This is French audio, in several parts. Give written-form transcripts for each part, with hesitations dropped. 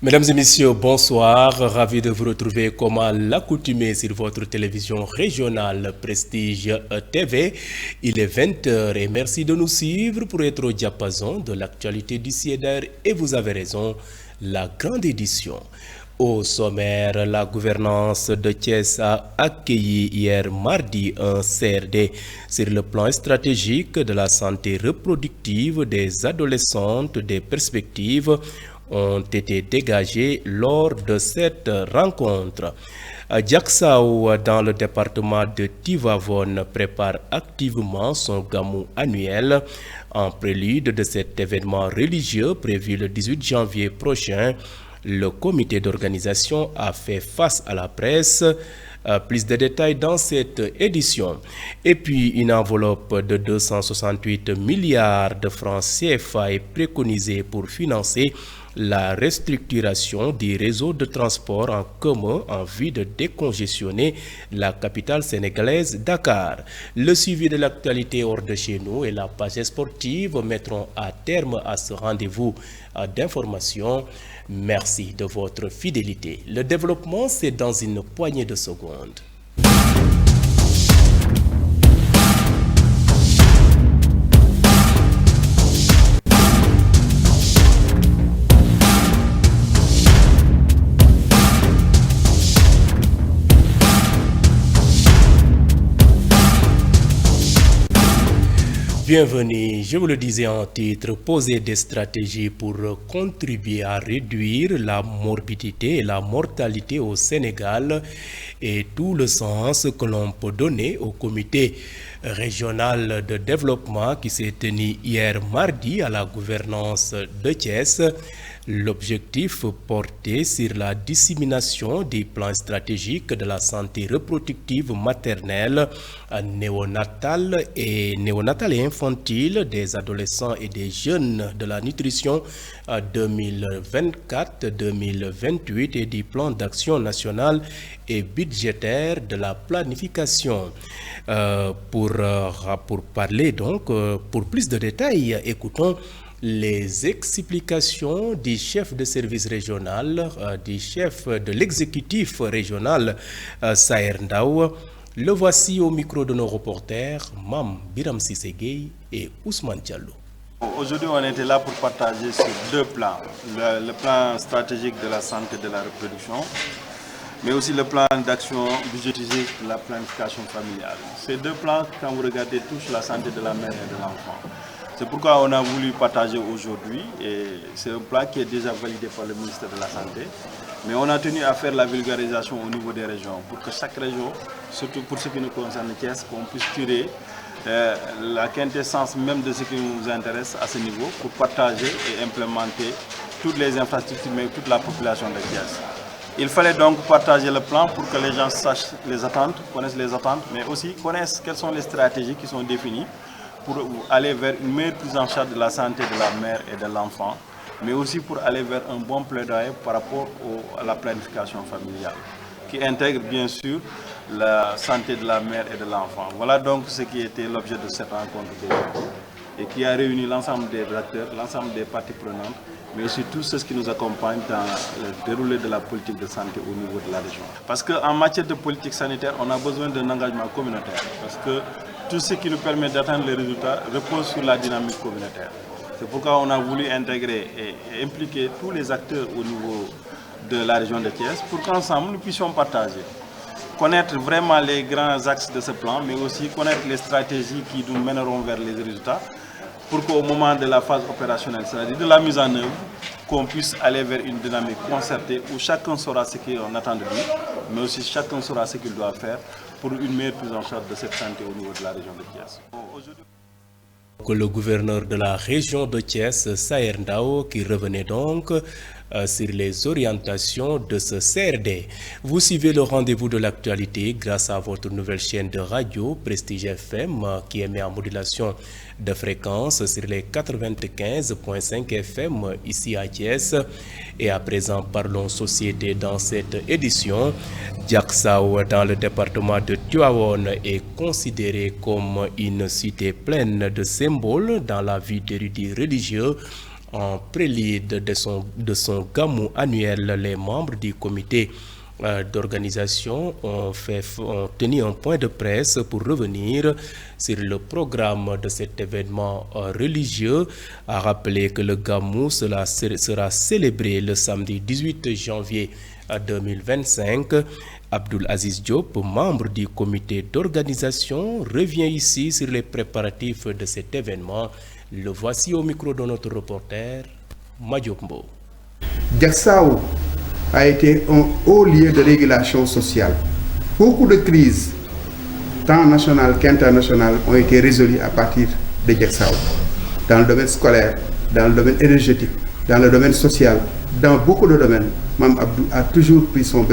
Mesdames et messieurs, bonsoir. Ravi de vous retrouver comme à l'accoutumée sur votre télévision régionale Prestige TV. Il est 20 h et merci de nous suivre pour être au diapason de l'actualité du CIEDER. Et vous avez raison, la grande édition. Au sommaire, la gouvernance de Thiès a accueilli hier mardi un CRD sur le plan stratégique de la santé reproductive des adolescentes. Des perspectives ont été dégagées lors de cette rencontre. Diacksao, dans le département de Tivavone, prépare activement son gamou annuel. En prélude de cet événement religieux prévu le 18 janvier prochain, le comité d'organisation a fait face à la presse. Plus de détails dans cette édition. Et puis, une enveloppe de 268 milliards de francs CFA est préconisée pour financer la restructuration des réseaux de transport en commun en vue de décongestionner la capitale sénégalaise Dakar. Le suivi de l'actualité hors de chez nous et la page sportive mettront à terme à ce rendez-vous d'information. Merci de votre fidélité. Le développement, c'est dans une poignée de secondes. Bienvenue, je vous le disais en titre, poser des stratégies pour contribuer à réduire la morbidité et la mortalité au Sénégal et tout le sens que l'on peut donner au comité régional de développement qui s'est tenu hier mardi à la gouvernance de Thiès. L'objectif porté sur la dissémination des plans stratégiques de la santé reproductive maternelle, néonatale et infantile des adolescents et des jeunes de la nutrition 2024-2028 et du plan d'action national et budgétaire de la planification. Pour parler donc, pour plus de détails, écoutons les explications du chef de service régional, du chef de l'exécutif régional, Saher Ndao. Le voici au micro de nos reporters, Mam Biram Sissegei et Ousmane Diallo. Aujourd'hui, on était là pour partager sur deux plans. Le plan stratégique de la santé et de la reproduction, mais aussi le plan d'action budgétisé de la planification familiale. Ces deux plans, quand vous regardez, touchent la santé de la mère et de l'enfant. C'est pourquoi on a voulu partager aujourd'hui, et c'est un plan qui est déjà validé par le ministère de la Santé, mais on a tenu à faire la vulgarisation au niveau des régions, pour que chaque région, surtout pour ce qui nous concerne Thiès, qu'on puisse tirer la quintessence même de ce qui nous intéresse à ce niveau, pour partager et implémenter toutes les infrastructures, mais toute la population de Thiès. Il fallait donc partager le plan pour que les gens sachent les attentes, connaissent les attentes, mais aussi connaissent quelles sont les stratégies qui sont définies pour aller vers une meilleure prise en charge de la santé de la mère et de l'enfant, mais aussi pour aller vers un bon plaidoyer par rapport à la planification familiale, qui intègre bien sûr la santé de la mère et de l'enfant. Voilà donc ce qui était l'objet de cette rencontre d'aujourd'hui et qui a réuni l'ensemble des acteurs, l'ensemble des parties prenantes, mais aussi tous ceux qui nous accompagnent dans le déroulé de la politique de santé au niveau de la région. Parce qu'en matière de politique sanitaire, on a besoin d'un engagement communautaire, parce que tout ce qui nous permet d'atteindre les résultats repose sur la dynamique communautaire. C'est pourquoi on a voulu intégrer et impliquer tous les acteurs au niveau de la région de Thiès pour qu'ensemble nous puissions partager, connaître vraiment les grands axes de ce plan, mais aussi connaître les stratégies qui nous mèneront vers les résultats pour qu'au moment de la phase opérationnelle, c'est-à-dire de la mise en œuvre, qu'on puisse aller vers une dynamique concertée où chacun saura ce qu'on attend de lui, mais aussi chacun saura ce qu'il doit faire pour une meilleure prise en charge de cette santé au niveau de la région de Thiès. Le gouverneur de la région de Thiès, Saher Ndao, qui revenait donc sur les orientations de ce CRD. Vous suivez le rendez-vous de l'actualité grâce à votre nouvelle chaîne de radio Prestige FM qui émet en modulation de fréquence sur les 95.5 FM ici à Thiès. Et à présent, parlons société dans cette édition. Diacksao, dans le département de Tivaouane, est considéré comme une cité pleine de symboles dans la vie d'érudits religieux. En prélude de son gamou annuel, les membres du comité d'organisation ont tenu un point de presse pour revenir sur le programme de cet événement religieux, a rappelé que le gamou sera célébré le samedi 18 janvier 2025. Abdoul Aziz Diop, membre du comité d'organisation, revient ici sur les préparatifs de cet événement. Le voici au micro de notre reporter Madiokmbo. Diacksao a été un haut lieu de régulation sociale. Beaucoup de crises, tant nationales qu'internationales, ont été résolues à partir de Diacksao. Dans le domaine scolaire, dans le domaine énergétique, dans le domaine social, dans beaucoup de domaines, Mme Abdou a toujours pris son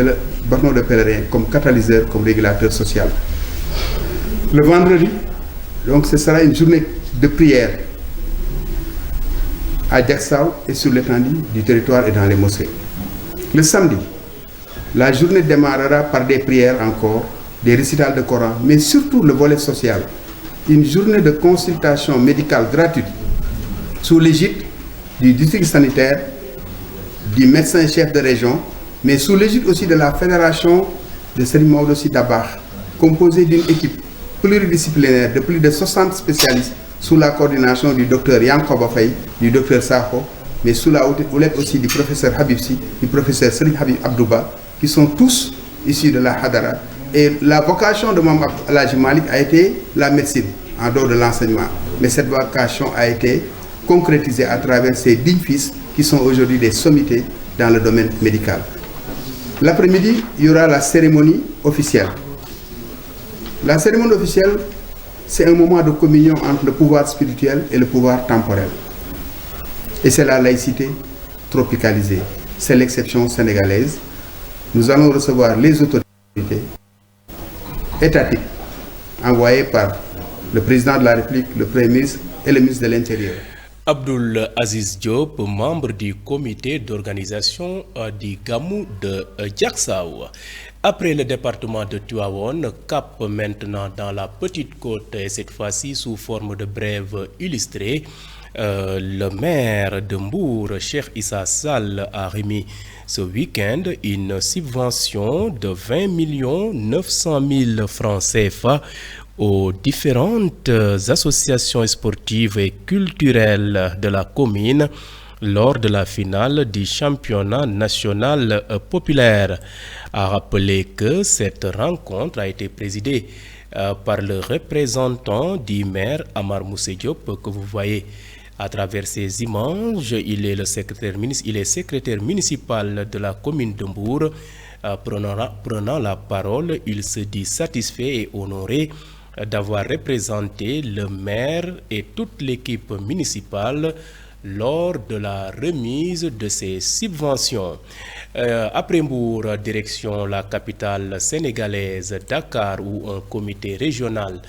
bâton de pèlerin comme catalyseur, comme régulateur social. Le vendredi, donc, ce sera une journée de prière à Diacksao et sur l'étendue du territoire et dans les mosquées. Le samedi, la journée démarrera par des prières encore, des récitals de Coran, mais surtout le volet social. Une journée de consultation médicale gratuite sous l'égide du district sanitaire, du médecin-chef de région, mais sous l'égide aussi de la fédération de Serigne Maodo Sy Dabakh, composée d'une équipe pluridisciplinaire de plus de 60 spécialistes sous la coordination du docteur Yankoba Faye, du docteur Sakho, mais sous la houlette aussi du professeur Habib Sy, du professeur Serigne Habib Abdouba, qui sont tous issus de la Hadara. Et la vocation de Mame El Hadji Malick a été la médecine, en dehors de l'enseignement. Mais cette vocation a été concrétisée à travers ces dignes fils qui sont aujourd'hui des sommités dans le domaine médical. L'après-midi, il y aura la cérémonie officielle. La cérémonie officielle, c'est un moment de communion entre le pouvoir spirituel et le pouvoir temporel. Et c'est la laïcité tropicalisée. C'est l'exception sénégalaise. Nous allons recevoir les autorités étatiques envoyées par le président de la République, le Premier ministre et le ministre de l'Intérieur. Abdoul Aziz Diop, membre du comité d'organisation du Gamou de Diacksao. Après le département de Tivaouane, cap maintenant dans la Petite Côte, et cette fois-ci sous forme de brève illustrée. Le maire de Mbour, Cheikh Issa Sall, a remis ce week-end une subvention de 20 900 000 francs CFA aux différentes associations sportives et culturelles de la commune lors de la finale du championnat national populaire. A rappelé que cette rencontre a été présidée par le représentant du maire Amar Moussé Diop, que vous voyez à travers ces images. Il est secrétaire municipal de la commune de Mbour. Prenant la parole, il se dit satisfait et honoré d'avoir représenté le maire et toute l'équipe municipale lors de la remise de ces subventions. Après Mbour, direction la capitale sénégalaise, Dakar, où un comité régional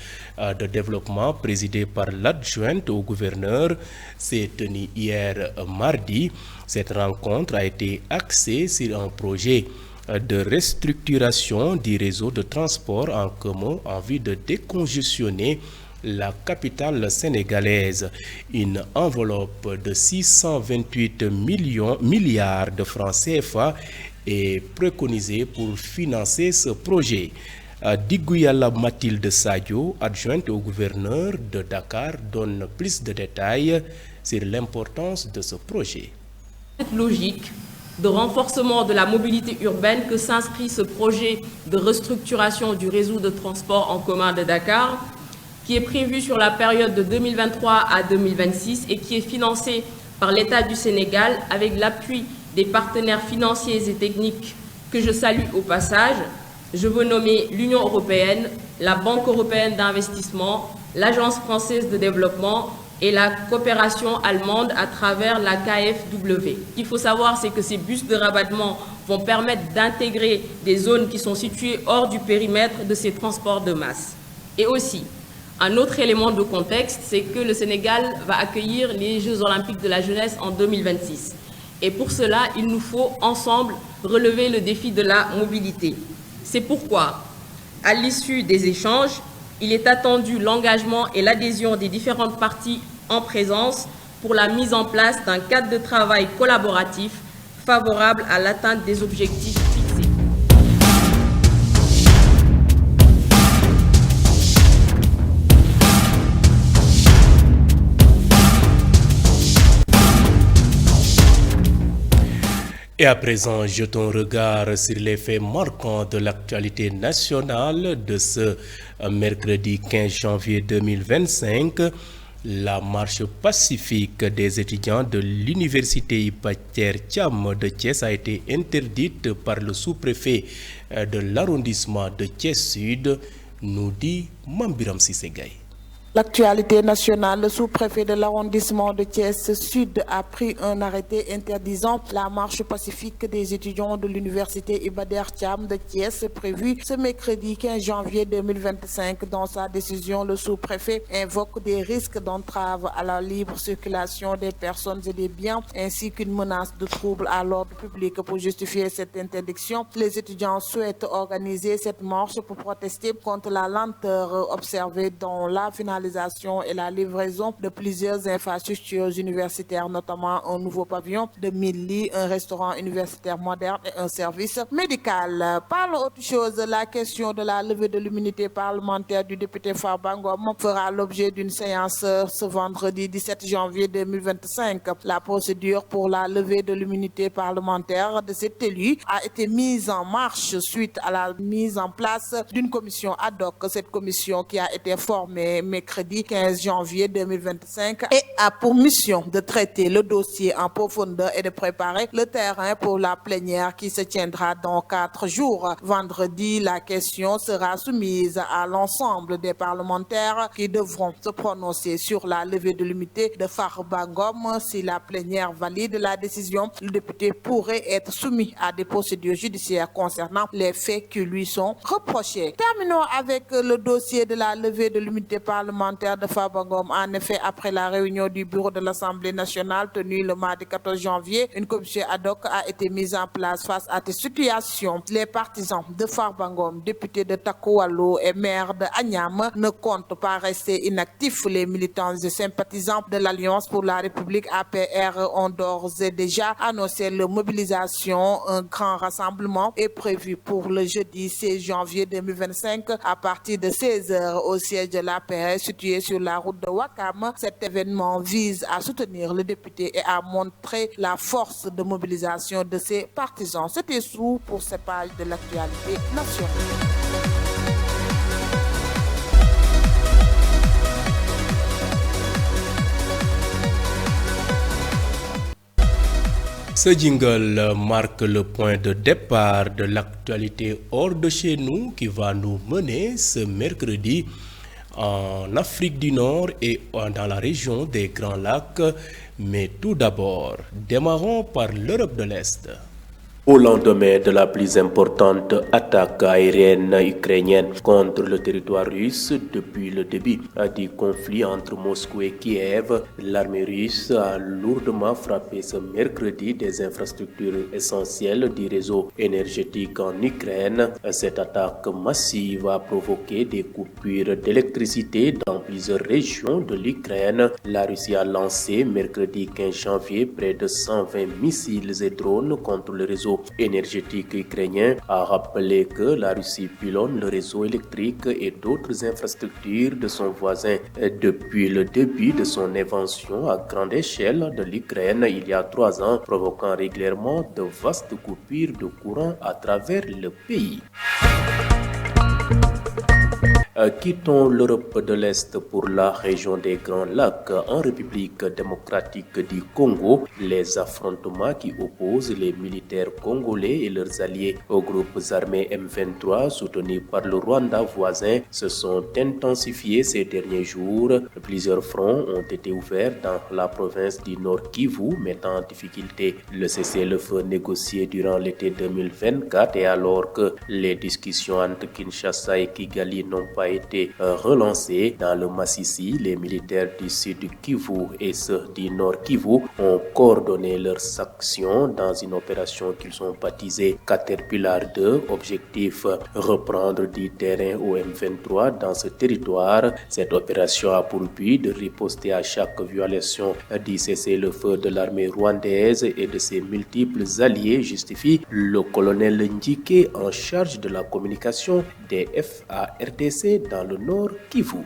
de développement présidé par l'adjointe au gouverneur s'est tenu hier mardi. Cette rencontre a été axée sur un projet de restructuration du réseau de transport en commun en vue de décongestionner la capitale sénégalaise. Une enveloppe de 628 milliards de francs CFA est préconisée pour financer ce projet. Digouyala Mathilde Sadio, adjointe au gouverneur de Dakar, donne plus de détails sur l'importance de ce projet. Cette logique de renforcement de la mobilité urbaine que s'inscrit ce projet de restructuration du réseau de transport en commun de Dakar, qui est prévu sur la période de 2023 à 2026 et qui est financé par l'État du Sénégal avec l'appui des partenaires financiers et techniques que je salue au passage. Je veux nommer l'Union européenne, la Banque européenne d'investissement, l'Agence française de développement et la coopération allemande à travers la KfW. Ce qu'il faut savoir, c'est que ces bus de rabattement vont permettre d'intégrer des zones qui sont situées hors du périmètre de ces transports de masse. Et aussi, un autre élément de contexte, c'est que le Sénégal va accueillir les Jeux olympiques de la jeunesse en 2026. Et pour cela, il nous faut ensemble relever le défi de la mobilité. C'est pourquoi, à l'issue des échanges, il est attendu l'engagement et l'adhésion des différentes parties en présence pour la mise en place d'un cadre de travail collaboratif favorable à l'atteinte des objectifs fixés. Et à présent, jetons un regard sur les faits marquants de l'actualité nationale de ce mercredi 15 janvier 2025. La marche pacifique des étudiants de l'université Iba Der Thiam de Thiès a été interdite par le sous-préfet de l'arrondissement de Thiès Sud, nous dit Mambiram Sissegay. L'actualité nationale, le sous-préfet de l'arrondissement de Thiès Sud a pris un arrêté interdisant la marche pacifique des étudiants de l'université Iba Der Thiam de Thiès prévue ce mercredi 15 janvier 2025. Dans sa décision, le sous-préfet invoque des risques d'entrave à la libre circulation des personnes et des biens ainsi qu'une menace de trouble à l'ordre public. Pour justifier cette interdiction, les étudiants souhaitent organiser cette marche pour protester contre la lenteur observée dans la finalisation et la livraison de plusieurs infrastructures universitaires, notamment un nouveau pavillon de 1000 lits, un restaurant universitaire moderne et un service médical. Par autre chose, la question de la levée de l'immunité parlementaire du député Farba Ngom fera l'objet d'une séance ce vendredi 17 janvier 2025. La procédure pour la levée de l'immunité parlementaire de cet élu a été mise en marche suite à la mise en place d'une commission ad hoc. Cette commission qui a été formée mercredi 15 janvier 2025 et a pour mission de traiter le dossier en profondeur et de préparer le terrain pour la plénière qui se tiendra dans 4 jours. Vendredi, la question sera soumise à l'ensemble des parlementaires qui devront se prononcer sur la levée de l'immunité de Farba Ngom. Si la plénière valide la décision, le député pourrait être soumis à des procédures judiciaires concernant les faits qui lui sont reprochés. Terminons avec le dossier de la levée de l'immunité parlementaire de Farba Ngom. En effet, après la réunion du bureau de l'Assemblée nationale tenue le mardi 14 janvier, une commission ad hoc a été mise en place face à cette situation. Les partisans de Farba Ngom, députés de Takoualo et maire de Agnam, ne comptent pas rester inactifs. Les militants et sympathisants de l'Alliance pour la République APR ont d'ores et déjà annoncé leur mobilisation. Un grand rassemblement est prévu pour le jeudi 16 janvier 2025 à partir de 16h au siège de l'APR situé sur la route de Wakam. Cet événement vise à soutenir le député et à montrer la force de mobilisation de ses partisans. C'était tout pour ces pages de l'actualité nationale. Ce jingle marque le point de départ de l'actualité hors de chez nous qui va nous mener ce mercredi en Afrique du Nord et dans la région des Grands Lacs. Mais tout d'abord, démarrons par l'Europe de l'Est. Au lendemain de la plus importante attaque aérienne ukrainienne contre le territoire russe depuis le début du conflit entre Moscou et Kiev, l'armée russe a lourdement frappé ce mercredi des infrastructures essentielles du réseau énergétique en Ukraine. Cette attaque massive a provoqué des coupures d'électricité dans plusieurs régions de l'Ukraine. La Russie a lancé mercredi 15 janvier près de 120 missiles et drones contre le réseau énergétique ukrainien, a rappelé que la Russie pilonne le réseau électrique et d'autres infrastructures de son voisin depuis le début de son invasion à grande échelle de l'Ukraine il y a 3 ans, provoquant régulièrement de vastes coupures de courant à travers le pays. Quittons l'Europe de l'Est pour la région des Grands Lacs. En République démocratique du Congo, les affrontements qui opposent les militaires congolais et leurs alliés aux groupes armés M23 soutenus par le Rwanda voisin se sont intensifiés ces derniers jours. Plusieurs fronts ont été ouverts dans la province du Nord Kivu, mettant en difficulté le cessez-le-feu négocié durant l'été 2024 et alors que les discussions entre Kinshasa et Kigali n'ont pas été relancé. Dans le Massissi, les militaires du sud Kivu et ceux du nord Kivu ont coordonné leurs actions dans une opération qu'ils ont baptisée Caterpillar 2. Objectif, reprendre du terrain au M23 dans ce territoire. Cette opération a pour but de riposter à chaque violation du cessez-le-feu de l'armée rwandaise et de ses multiples alliés, justifie le colonel Ndjike en charge de la communication des FARDC dans le nord Kivu.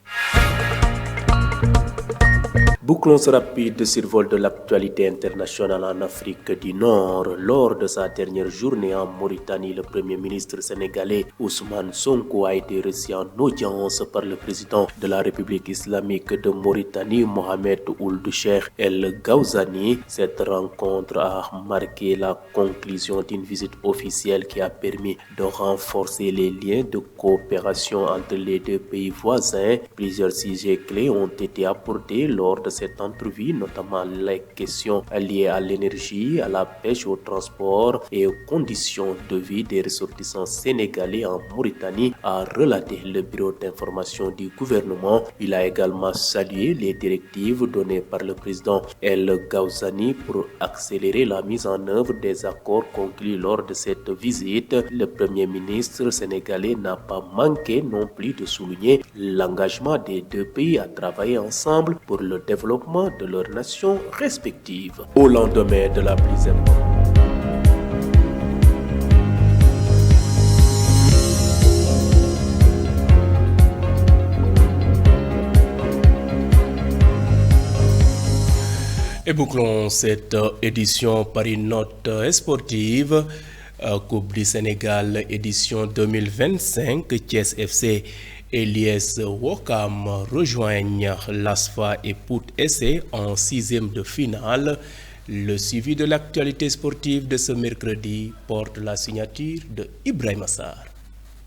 Bouclons ce rapide survol de l'actualité internationale en Afrique du Nord. Lors de sa dernière journée en Mauritanie, le Premier ministre sénégalais Ousmane Sonko a été reçu en audience par le président de la République islamique de Mauritanie, Mohamed Ould Cheikh El Ghazouani. Cette rencontre a marqué la conclusion d'une visite officielle qui a permis de renforcer les liens de coopération entre les deux pays voisins. Plusieurs sujets clés ont été abordés lors de cette entrevue, notamment les questions liées à l'énergie, à la pêche, au transport et aux conditions de vie des ressortissants sénégalais en Mauritanie, a relaté le bureau d'information du gouvernement. Il a également salué les directives données par le président El Ghazouani pour accélérer la mise en œuvre des accords conclus lors de cette visite. Le Premier ministre sénégalais n'a pas manqué non plus de souligner l'engagement des deux pays à travailler ensemble pour le développement de leurs nations respectives. Au lendemain de la plus importante. Et bouclons cette édition par une note sportive. Coupe du Sénégal édition 2025, Thiès FC et l'IS Ouakam rejoignent l'ASFA et Pout SC en 6e de finale. Le suivi de l'actualité sportive de ce mercredi porte la signature de Ibrahima Sarr.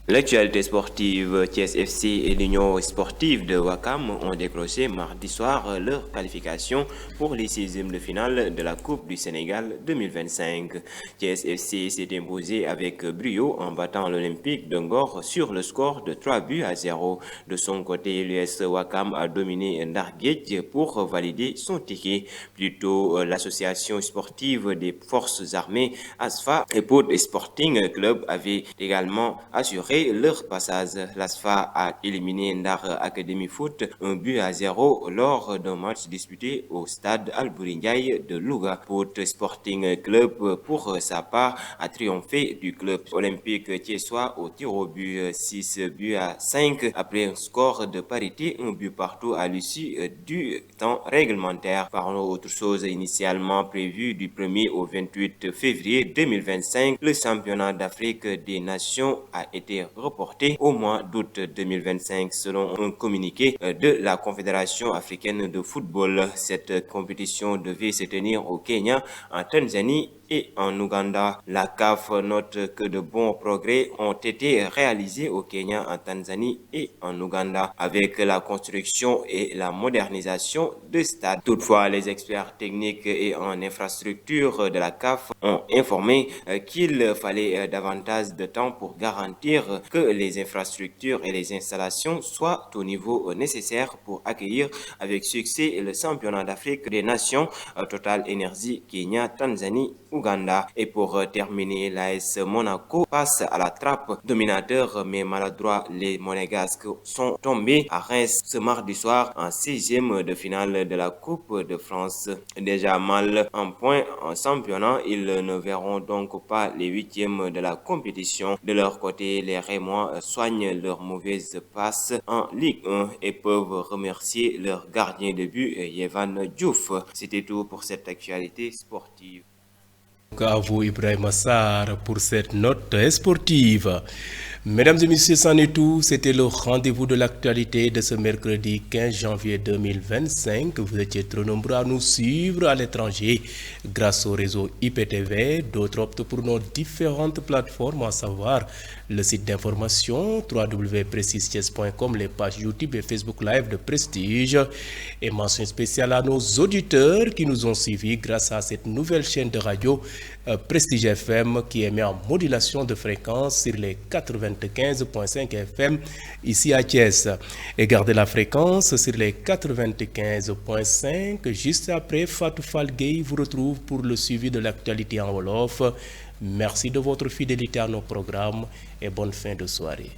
L'actualité sportive, Thiès FC et l'Union sportive de Ouakam ont décroché mardi soir leur qualification pour les 6e de finale de la Coupe du Sénégal 2025. Thiès FC s'est imposé avec brio en battant l'Olympique de Ngor sur le score de 3-0. De son côté, l'US Ouakam a dominé Ndarguedj pour valider son ticket. Plus tôt, l'association sportive des forces armées ASFA et Pout Sporting Club avait également assuré leur passage. L'ASFA a éliminé Ndar Academy Foot 1-0 lors d'un match disputé au stade Albouri Ndiaye de Louga. Pout Sporting Club, pour sa part, a triomphé du club olympique thiessois au tir au but 6-5 après un score de parité, 1 but partout à l'issue du temps réglementaire. Parlons autre chose. Initialement prévu du 1er au 28 février 2025, le championnat d'Afrique des Nations a été reporté au mois d'août 2025 selon un communiqué de la Confédération africaine de football. Cette compétition devait se tenir au Kenya, en Tanzanie et en Ouganda. La CAF note que de bons progrès ont été réalisés au Kenya, en Tanzanie et en Ouganda avec la construction et la modernisation de stades. Toutefois, les experts techniques et en infrastructure de la CAF ont informé qu'il fallait davantage de temps pour garantir que les infrastructures et les installations soient au niveau nécessaire pour accueillir avec succès le championnat d'Afrique des Nations Total Energy Kenya, Tanzanie, Ouganda. Et pour terminer, l'AS Monaco passe à la trappe. Dominateur mais maladroit, les Monégasques sont tombés à Reims ce mardi soir en 6e de finale de la Coupe de France. Déjà mal en point en championnat, ils ne verront donc pas les 8e de la compétition. De leur côté, les Rémois soignent leur mauvaise passe en Ligue 1 et peuvent remercier leur gardien de but, Yvan Diouf. C'était tout pour cette actualité sportive. À vous, Ibrahima Sarr, pour cette note sportive. Mesdames et messieurs, c'en est tout. C'était le rendez-vous de l'actualité de ce mercredi 15 janvier 2025. Vous étiez trop nombreux à nous suivre à l'étranger grâce au réseau IPTV. D'autres optent pour nos différentes plateformes, à savoir le site d'information www.prestigethies.com, les pages YouTube et Facebook Live de Prestige. Et mention spéciale à nos auditeurs qui nous ont suivis grâce à cette nouvelle chaîne de radio Prestige FM qui émet en modulation de fréquence sur les 93 95.5 FM ici à Thiès. Et gardez la fréquence sur les 95.5. Juste après, Fatou Fall Gueye vous retrouve pour le suivi de l'actualité en Wolof. Merci de votre fidélité à nos programmes et bonne fin de soirée.